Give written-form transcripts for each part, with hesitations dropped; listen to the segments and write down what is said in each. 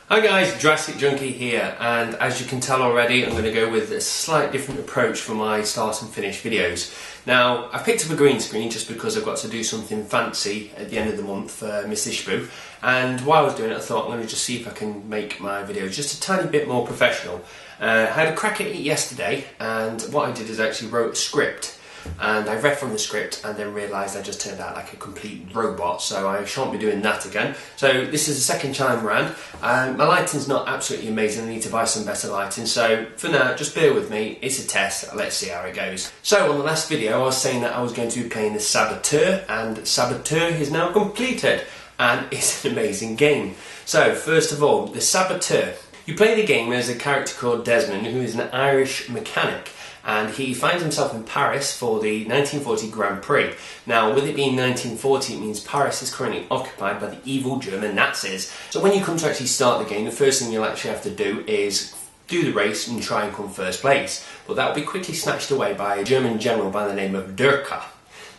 Hi guys, Jurassic Junkie here, and as you can tell already, I'm going to go with a slight different approach for my start and finish videos. Now, I've picked up a green screen just because I've got to do something fancy at the end of the month for Miss Ishbu, and while I was doing it I thought I'm going to just see if I can make my videos just a tiny bit more professional. I had a crack at it yesterday, and what I did is actually wrote a script. And I read from the script and then realised I just turned out like a complete robot, so I shan't be doing that again. So this is the second time round. My lighting's not absolutely amazing, I need to buy some better lighting, so for now just bear with me, it's a test, let's see how it goes. So on the last video I was saying that I was going to be playing the Saboteur, and Saboteur is now completed and it's an amazing game. So first of all, the Saboteur. You play the game as a character called Desmond, who is an Irish mechanic, and he finds himself in Paris for the 1940 Grand Prix. Now, with it being 1940, it means Paris is currently occupied by the evil German Nazis. So when you come to actually start the game, the first thing you'll actually have to do is do the race and try and come first place. But that will be quickly snatched away by a German general by the name of Durka.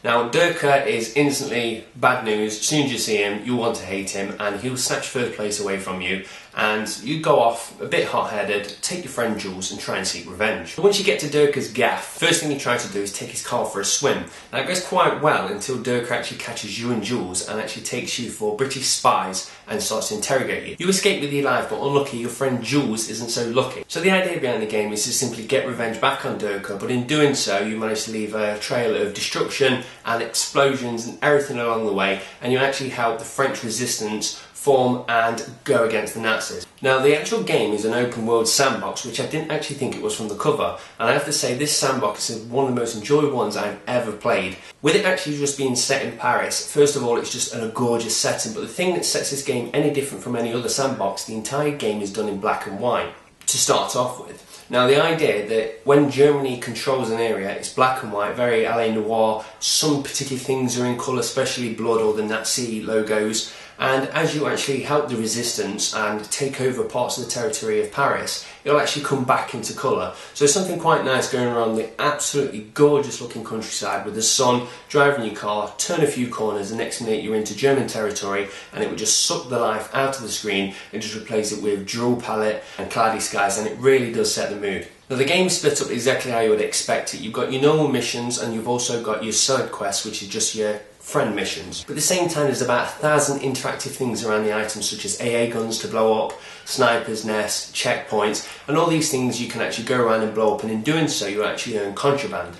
Now, Durka is instantly bad news. As soon as you see him, you'll want to hate him, and he'll snatch first place away from you, and you go off a bit hot-headed, take your friend Jules and try and seek revenge. But once you get to Durka's gaff, first thing you try to do is take his car for a swim. Now, it goes quite well until Durka actually catches you and Jules and actually takes you for British spies and starts to interrogate you. You escape with your life, but unlucky, your friend Jules isn't so lucky. So the idea behind the game is to simply get revenge back on Durka, but in doing so you manage to leave a trail of destruction and explosions and everything along the way, and you actually help the French resistance form and go against the Nazis. Now, the actual game is an open world sandbox, which I didn't actually think it was from the cover, and I have to say this sandbox is one of the most enjoyable ones I've ever played. With it actually just being set in Paris, first of all it's just a gorgeous setting, but the thing that sets this game any different from any other sandbox, the entire game is done in black and white to start off with. Now, the idea that when Germany controls an area, it's black and white, very LA Noire, some particular things are in colour, especially blood or the Nazi logos, and as you actually help the resistance and take over parts of the territory of Paris, it'll actually come back into colour. So there's something quite nice going around the absolutely gorgeous looking countryside with the sun, driving your car, turn a few corners, the next minute you're into German territory, and it would just suck the life out of the screen and just replace it with dual palette and cloudy skies, and it really does set the mood. Now, the game's split up exactly how you would expect it. You've got your normal missions and you've also got your side quests, which is just your friend missions. But at the same time, there's about 1,000 interactive things around the items, such as AA guns to blow up, snipers' nests, checkpoints, and all these things you can actually go around and blow up, and in doing so you actually earn contraband.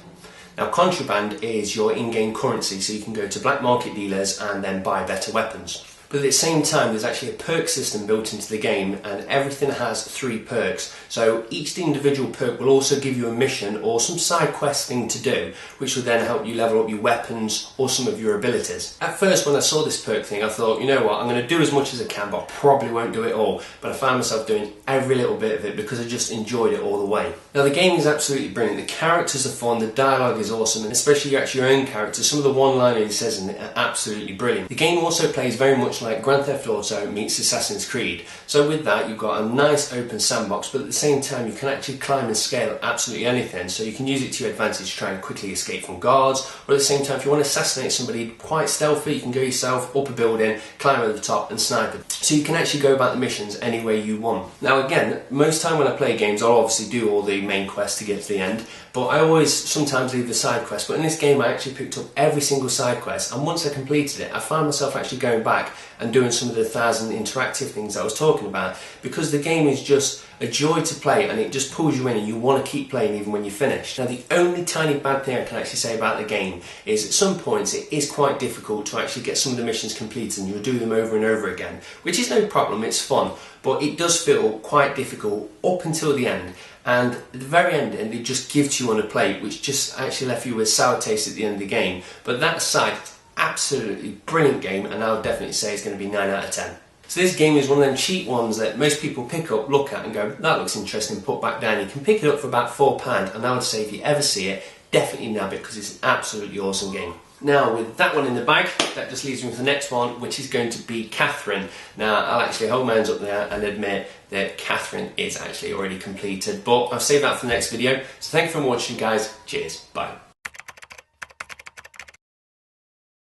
Now, contraband is your in-game currency, so you can go to black market dealers and then buy better weapons. But at the same time, there's actually a perk system built into the game, and everything has 3 perks. So each individual perk will also give you a mission or some side quest thing to do, which will then help you level up your weapons or some of your abilities. At first, when I saw this perk thing, I thought, you know what, I'm going to do as much as I can, but I probably won't do it all. But I found myself doing every little bit of it because I just enjoyed it all the way. Now, the game is absolutely brilliant. The characters are fun, the dialogue is awesome, and especially your own character. Some of the one-liners he says in it are absolutely brilliant. The game also plays very much like Grand Theft Auto meets Assassin's Creed. So with that, you've got a nice open sandbox, but at the same time you can actually climb and scale absolutely anything, so you can use it to your advantage to try and quickly escape from guards, or at the same time if you want to assassinate somebody quite stealthy, you can go yourself up a building, climb over the top and snipe it. So you can actually go about the missions any way you want. Now again, most time when I play games I'll obviously do all the main quests to get to the end, but I always sometimes leave the side quests. But in this game I actually picked up every single side quest, and once I completed it I found myself actually going back and doing some of the 1,000 interactive things I was talking about, because the game is just a joy to play and it just pulls you in and you want to keep playing even when you're finished. Now, the only tiny bad thing I can actually say about the game is at some points it is quite difficult to actually get some of the missions completed, and you'll do them over and over again, which is no problem, it's fun, but it does feel quite difficult up until the end. And at the very end, it just gives you on a plate, which just actually left you with a sour taste at the end of the game. But that aside, it's absolutely brilliant game, and I would definitely say it's going to be 9 out of 10. So this game is one of them cheap ones that most people pick up, look at and go, that looks interesting, put back down. You can pick it up for about £4, and I would say if you ever see it, definitely nab it because it's an absolutely awesome game. Now, with that one in the bag, that just leaves me with the next one, which is going to be Catherine. Now, I'll actually hold my hands up there and admit that Catherine is actually already completed, but I'll save that for the next video. So thank you for watching, guys. Cheers. Bye.